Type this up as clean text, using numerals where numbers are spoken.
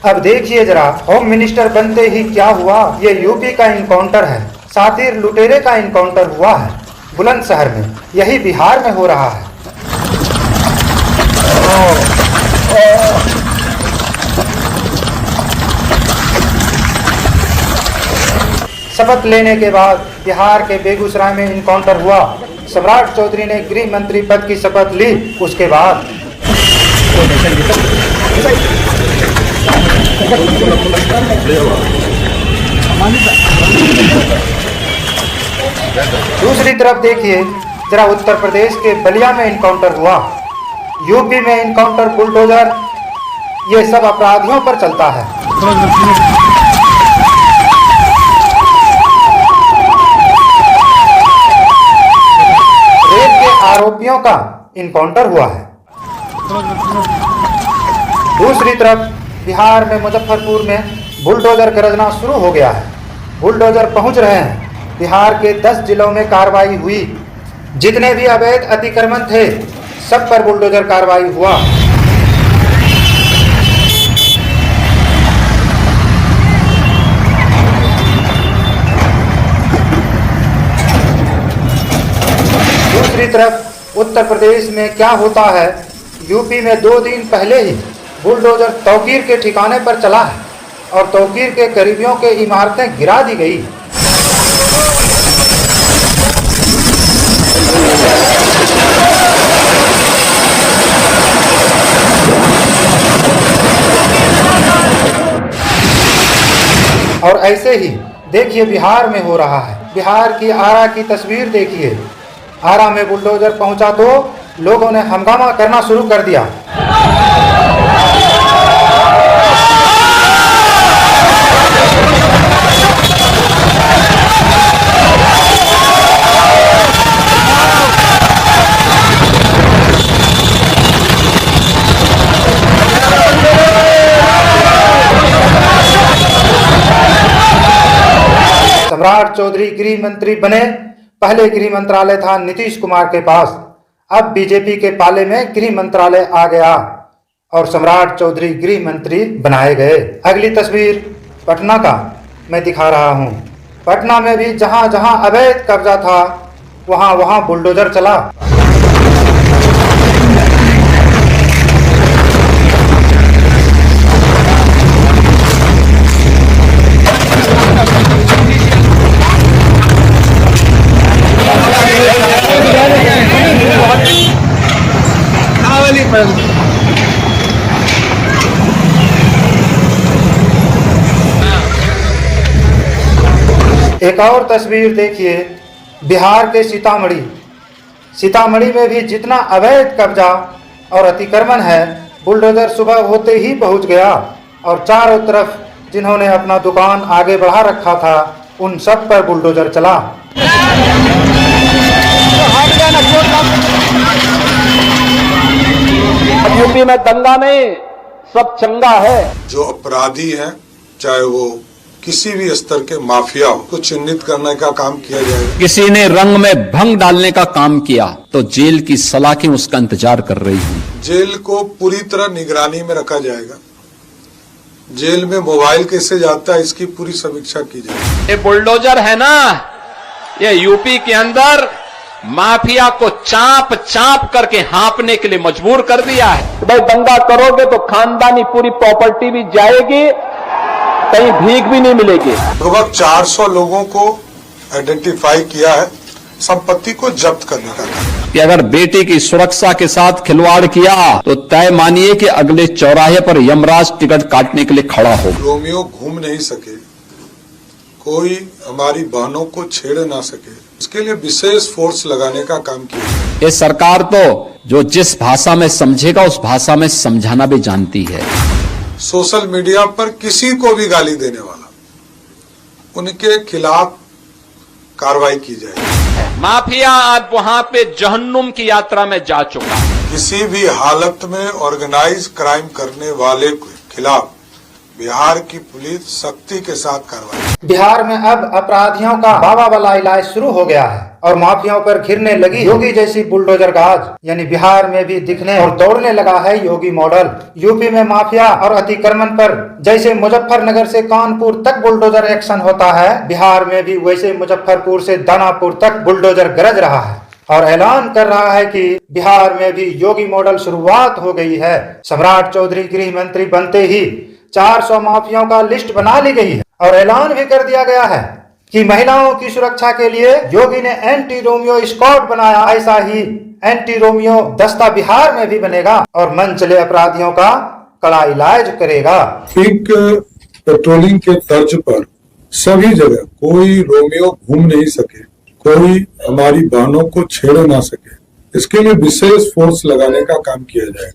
अब देखिए जरा, होम मिनिस्टर बनते ही क्या हुआ। ये यूपी का इनकाउंटर है, सातिर लुटेरे का इनकाउंटर हुआ है बुलंदशहर में। यही बिहार में हो रहा है। शपथ लेने के बाद बिहार के बेगूसराय में इनकाउंटर हुआ। सम्राट चौधरी ने गृह मंत्री पद की शपथ ली। उसके बाद दूसरी तरफ देखिए जरा, उत्तर प्रदेश के बलिया में इनकाउंटर हुआ। यूपी में इनकाउंटर, बुलडोजर, ये सब अपराधियों पर चलता है। रेप के आरोपियों का इनकाउंटर हुआ है। दूसरी तरफ बिहार में मुजफ्फरपुर में बुलडोजर गरजना शुरू हो गया है। बुलडोजर पहुंच रहे हैं। बिहार के 10 जिलों में कार्रवाई हुई। जितने भी अवैध अतिक्रमण थे सब पर बुलडोजर कार्रवाई हुआ। दूसरी तरफ उत्तर प्रदेश में क्या होता है। यूपी में 2 दिन पहले ही बुलडोजर तौकीर के ठिकाने पर चला है और तौकीर के करीबियों के इमारतें गिरा दी गई। और ऐसे ही देखिए बिहार में हो रहा है। बिहार की आरा की तस्वीर देखिए। आरा में बुलडोजर पहुंचा तो लोगों ने हंगामा करना शुरू कर दिया। सम्राट चौधरी गृह मंत्री बने। पहले गृह मंत्रालय था नीतीश कुमार के पास, अब बीजेपी के पाले में गृह मंत्रालय आ गया और सम्राट चौधरी गृह मंत्री बनाए गए। अगली तस्वीर पटना का मैं दिखा रहा हूं। पटना में भी जहां जहां अवैध कब्जा था वहां वहां बुलडोजर चला। एक और तस्वीर देखिए बिहार के सीतामढ़ी। सीतामढ़ी में भी जितना अवैध कब्जा और अतिक्रमण है, बुलडोजर सुबह होते ही पहुंच गया और चारों तरफ जिन्होंने अपना दुकान आगे बढ़ा रखा था उन सब पर बुलडोजर चला। यूपी में दंगा नहीं, सब चंगा है। जो अपराधी हैं, चाहे वो किसी भी स्तर के माफिया हो, को चिन्हित करने का काम किया जाएगा। किसी ने रंग में भंग डालने का काम किया तो जेल की सलाखें उसका इंतजार कर रही हैं। जेल को पूरी तरह निगरानी में रखा जाएगा। जेल में मोबाइल कैसे जाता है इसकी पूरी समीक्षा की जाएगी। ये बुलडोजर है ना, ये यूपी के अंदर माफिया को चाप चाप करके हाँपने के लिए मजबूर कर दिया है। भाई दंगा करोगे तो खानदानी पूरी प्रॉपर्टी भी जाएगी, कहीं भीख भी नहीं मिलेगी। लगभग 400 लोगों को आइडेंटिफाई किया है, संपत्ति को जब्त करने का काम। कि अगर बेटे की सुरक्षा के साथ खिलवाड़ किया तो तय मानिए कि अगले चौराहे पर यमराज टिकट काटने के लिए खड़ा हो। रोमियो घूम नहीं सके, कोई हमारी बहनों को छेड़ ना सके, इसके लिए विशेष फोर्स लगाने का काम किया। ये सरकार तो जो जिस भाषा में समझेगा उस भाषा में समझाना भी जानती है। सोशल मीडिया पर किसी को भी गाली देने वाला, उनके खिलाफ कार्रवाई की जाएगी। माफिया आज वहां पे जहन्नुम की यात्रा में जा चुका है। किसी भी हालत में ऑर्गेनाइज क्राइम करने वाले के खिलाफ बिहार की पुलिस सख्ती के साथ कार्रवाई। बिहार में अब अपराधियों का बाबा वाला इलाज शुरू हो गया है और माफियाओं पर घिरने लगी योगी जैसी बुलडोजर गाज। यानी बिहार में भी दिखने और दौड़ने लगा है योगी मॉडल। यूपी में माफिया और अतिक्रमण पर जैसे मुजफ्फरनगर से कानपुर तक बुलडोजर एक्शन होता है, बिहार में भी वैसे मुजफ्फरपुर से दानापुर तक बुलडोजर गरज रहा है और ऐलान कर रहा है कि बिहार में भी योगी मॉडल शुरुआत हो गई है। सम्राट चौधरी गृह मंत्री बनते ही 400 माफियाओं का लिस्ट बना ली गई है और ऐलान भी कर दिया गया है कि महिलाओं की सुरक्षा के लिए योगी ने एंटी रोमियो स्क्वाड बनाया। ऐसा ही एंटी रोमियो दस्ता बिहार में भी बनेगा और मन चले अपराधियों का कड़ा इलाज करेगा। ठीक पेट्रोलिंग के तर्ज पर सभी जगह कोई रोमियो घूम नहीं सके, कोई हमारी बहनों को छेड़ ना सके, इसके लिए विशेष फोर्स लगाने का काम किया जाएगा।